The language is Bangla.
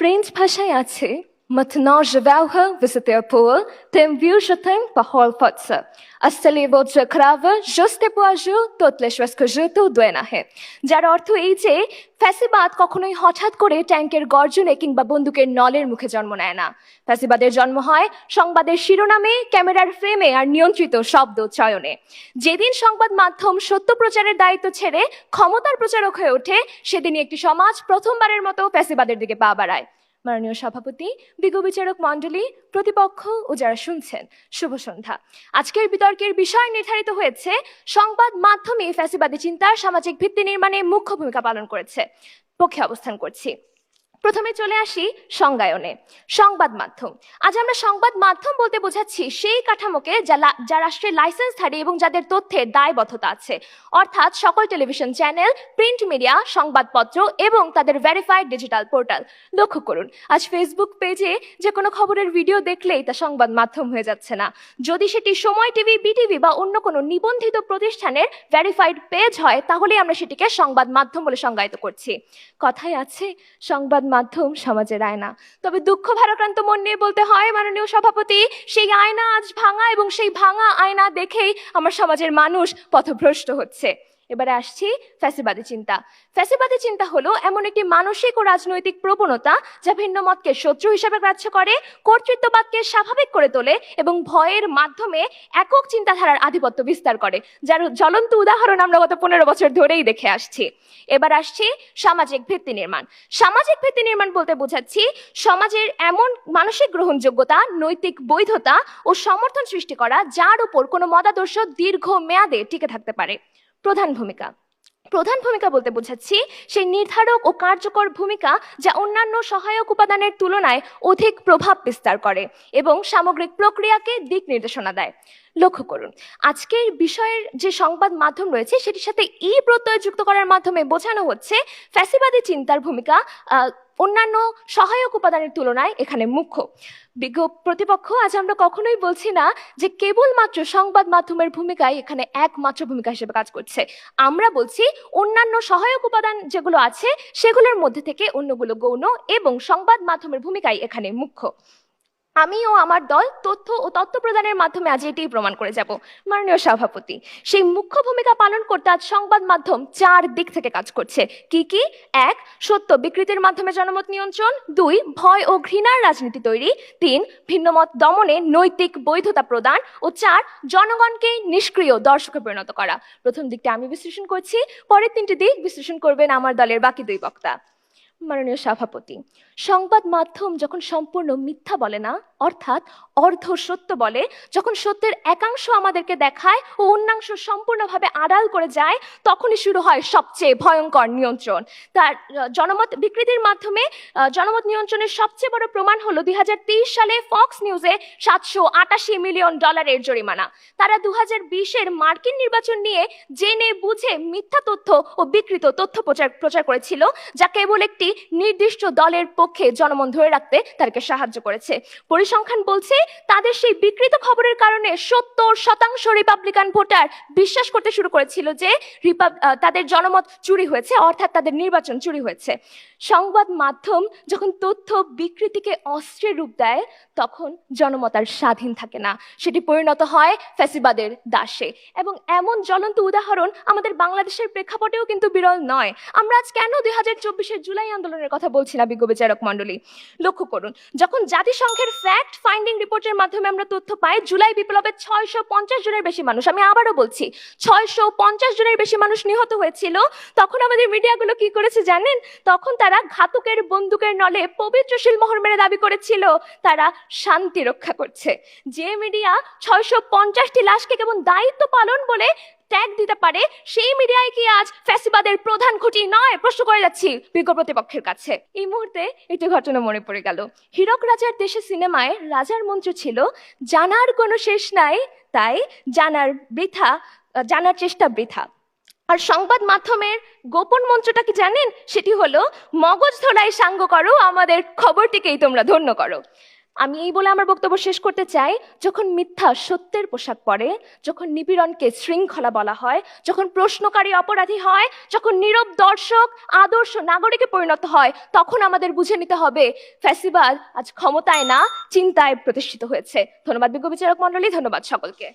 ফ্রেঞ্চ ভাষায় আছে Maintenant je vais visiter pour tem viu je t'aime parole forte. Astali votre crave juste pour jour toutes les choses que je te donne है যার অর্থ এই যে ফ্যাসিবাদ কখনোই হঠাৎ করে ট্যাঙ্কের গর্জনে কিংবা বন্দুকের নলের মুখে জন্ম নেয় না। ফ্যাসিবাদের জন্ম হয় সংবাদের শিরোনামে, ক্যামেরার ফ্রেমে আর নিয়ন্ত্রিত শব্দ চয়নে। যেদিন সংবাদ মাধ্যম সত্য প্রচারের দায়িত্ব ছেড়ে ক্ষমতার প্রচারক হয়ে ওঠে, সেদিনই একটি সমাজ প্রথমবারের মতো ফ্যাসিবাদের দিকে পা বাড়ায়। মাননীয় সভাপতি, বিজ্ঞ বিচারক মণ্ডলী, প্রতিপক্ষ ও যারা শুনছেন, শুভ সন্ধ্যা। আজকের বিতর্কের বিষয় নির্ধারিত হয়েছে সংবাদ মাধ্যমে ফ্যাসিবাদী চিন্তার সামাজিক ভিত্তি নির্মাণে মুখ্য ভূমিকা পালন করেছে পক্ষে অবস্থান করছি। প্রথমে চলে আসি সংজ্ঞায়নে। সংবাদ মাধ্যম, আজ আমরা সংবাদ মাধ্যম বলতে বোঝাচ্ছি সেই কাঠামোকে যা রাষ্ট্রের লাইসেন্সধারী এবং যাদের তথ্যের দায়বদ্ধতা আছে, অর্থাৎ সকল টেলিভিশন চ্যানেল, প্রিন্ট মিডিয়া, সংবাদপত্র এবং তাদের ভেরিফাইড ডিজিটাল পোর্টাল। লক্ষ্য করুন, আজ ফেসবুক পেজে যে কোনো খবরের ভিডিও দেখলেই তা সংবাদ মাধ্যম হয়ে যাচ্ছে না। যদি সেটি সময় টিভি, বিটিভি বা অন্য কোনো নিবন্ধিত প্রতিষ্ঠানের ভেরিফাইড পেজ হয়, তাহলে আমরা সেটিকে সংবাদ মাধ্যম বলে সংজ্ঞায়িত করছি। কথায় আছে সংবাদ মাধ্যম সমাজের আয়না। তবে দুঃখ ভারাক্রান্ত মন নিয়ে বলতে হয় মাননীয় সভাপতি, সেই আয়না আজ ভাঙা এবং সেই ভাঙা আয়না দেখেই আমার সমাজের মানুষ পথভ্রষ্ট হচ্ছে। এবারে আসছি ফ্যাসিবাদী চিন্তা। ফ্যাসিবাদী চিন্তা হলো এমন একটি মানসিক ও রাজনৈতিক প্রবণতা যা ভিন্ন মতকে শত্রু হিসেবে গ্রাহ্য করে, কর্তৃত্ববাদকে স্বাভাবিক করে তোলে এবং ভয়ের মাধ্যমে একক চিন্তাধারার আধিপত্য বিস্তার করে, যার জ্বলন্ত উদাহরণ আমরা গত 15 বছর ধরেই দেখে আসছি। এবার আসছি সামাজিক ভিত্তি নির্মাণ। সামাজিক ভিত্তি নির্মাণ বলতে বোঝাচ্ছি সমাজের এমন মানসিক গ্রহণযোগ্যতা, নৈতিক বৈধতা ও সমর্থন সৃষ্টি করা যার উপর কোনো মতাদর্শ দীর্ঘ মেয়াদে টিকে থাকতে পারে। প্রধান ভূমিকা বলতে বোঝাচ্ছি সেই নির্ধারক ও কার্যকর ভূমিকা যা অন্যান্য সহায়ক উপাদানের তুলনায় অধিক প্রভাব বিস্তার করে এবং সামগ্রিক প্রক্রিয়াকে দিক নির্দেশনা দেয়। লক্ষ্য করুন, আজকের বিষয়ের যে সংবাদ মাধ্যম রয়েছে সেটির সাথে এই প্রত্যয় যুক্ত করার মাধ্যমে বোঝানো হচ্ছে ফ্যাসিবাদী চিন্তার ভূমিকা অন্যান্য সহায়ক উপাদানের তুলনায় এখানে মুখ্য। বিজ্ঞ প্রতিপক্ষ, আজ আমরা কখনোই বলছি না যে কেবলমাত্র সংবাদ মাধ্যমের ভূমিকাই এখানে একমাত্র ভূমিকা হিসেবে কাজ করছে। আমরা বলছি অন্যান্য সহায়ক উপাদান যেগুলো আছে সেগুলোর মধ্যে থেকে অন্যগুলো গৌণ এবং সংবাদ মাধ্যমের ভূমিকাই এখানে মুখ্য। আমি ও আমার দল তথ্য ও তথ্য প্রদানের মাধ্যমে আজ এটাই প্রমাণ করে যাব। মাননীয় সভাপতি, সেই মুখ্য ভূমিকা পালন করতে আজ সংবাদ মাধ্যম 4 দিক থেকে কাজ করছে। কি কি? 1. সত্য বিকৃতির মাধ্যমে জনমত নিয়ন্ত্রণ। 2. ভয় ও ঘৃণার রাজনীতি তৈরি। 3. ভিন্নমত দমনে নৈতিক বৈধতা প্রদান। ও 4. জনগণকে নিষ্ক্রিয় দর্শকে পরিণত করা। প্রথম দিকটা আমি বিশ্লেষণ করছি, পরের 3টি দিক বিশ্লেষণ করবেন আমার দলের বাকি 2 বক্তা। মাননীয় সভাপতি, সংবাদ মাধ্যম যখন সম্পূর্ণ মিথ্যা বলে না, অর্থাৎ অর্ধ সত্য বলে, যখন সত্যের একাংশ আমাদেরকে দেখায় ও অন্যাংশ সম্পূর্ণভাবে আড়াল করে যায়, তখনই শুরু হয় সবচেয়ে ভয়ঙ্কর নিয়ন্ত্রণ। তার জনমত বিকৃতির মাধ্যমে জনমত নিয়ন্ত্রণের সবচেয়ে বড় প্রমাণ হলো 2023 সালে ফক্স নিউজে $788 মিলিয়ন জরিমানা। তারা 2020-এর মার্কিন নির্বাচন নিয়ে জেনে বুঝে মিথ্যা তথ্য ও বিকৃত তথ্য প্রচার করেছিল, যা কেবল একটি নির্দিষ্ট দলের পক্ষে জনমন ধরে রাখতে তাদেরকে সাহায্য করেছে। পরিসংখ্যান বলছে তাদের সেই বিকৃত খবরের কারণে 70% রিপাবলিকান ভোটার বিশ্বাস করতে শুরু করেছিল যে তাদের জনমত চুরি হয়েছে, অর্থাৎ তাদের নির্বাচন চুরি হয়েছে। সংবাদ মাধ্যম যখন তথ্য বিকৃতিকে অস্ত্রের রূপ দেয়, তখন জনমত আর স্বাধীন থাকে না, সেটি পরিণত হয় ফ্যাসিবাদের দাসে। এবং এমন জ্বলন্ত উদাহরণ আমাদের বাংলাদেশের প্রেক্ষাপটেও কিন্তু বিরল নয়। আমরা আজ কেন 2024-এর জুলাই আন্দোলনের কথা বলছি না বিজ্ঞ বিচারক মণ্ডলী? লক্ষ্য করুন, যখন জাতিসংঘের ফ্যাক্ট ফাইন্ডিং রিপোর্টের মাধ্যমে আমরা তথ্য পাই জুলাই বিপ্লবে 650 জনের বেশি মানুষ, আমি আবারও বলছি 650 জনের বেশি মানুষ নিহত হয়েছিল, তখন আমাদের মিডিয়াগুলো কি করেছে জানেন? তখন তারা ঘাতকের বন্দুকের নলে পবিত্র শিলমোহর মেরে দাবি করেছিল তারা শান্তি রক্ষা করছে। যে মিডিয়া 650টি লাশকে কেবল দায়িত্ব পালন বলে ট্যাগ দিতে পারে, সেই মিডিয়ায় কি আজ ফ্যাসিবাদের প্রধান খুঁটি নয়? প্রশ্ন করে যাচ্ছি বিজ্ঞ প্রতিপক্ষের কাছে। এই মুহূর্তে একটি ঘটনা মনে পড়ে গেল। হীরক রাজার দেশে সিনেমায় রাজার মন্ত্র ছিল, জানার কোনো শেষ নাই, তাই জানার চেষ্টা বৃথা। আর সংবাদ মাধ্যমের গোপন মন্ত্রটা কি জানেন? সেটি হলো, মগজ ধোলাই সাঙ্গ করো, আমাদের খবরটিকেই তোমরা ধন্য করো। আমি এই বলে আমার বক্তব্য শেষ করতে চাই, যখন মিথ্যা সত্যের পোশাক পরে, যখন নিপীড়নকে শৃঙ্খলা বলা হয়, যখন প্রশ্নকারী অপরাধী হয়, যখন নীরব দর্শক আদর্শ নাগরিকে পরিণত হয়, তখন আমাদের বুঝে নিতে হবে ফ্যাসিবাদ আজ ক্ষমতায় না চিন্তায় প্রতিষ্ঠিত হয়েছে। ধন্যবাদ বিজ্ঞ বিচারক মণ্ডলী, ধন্যবাদ সকলকে।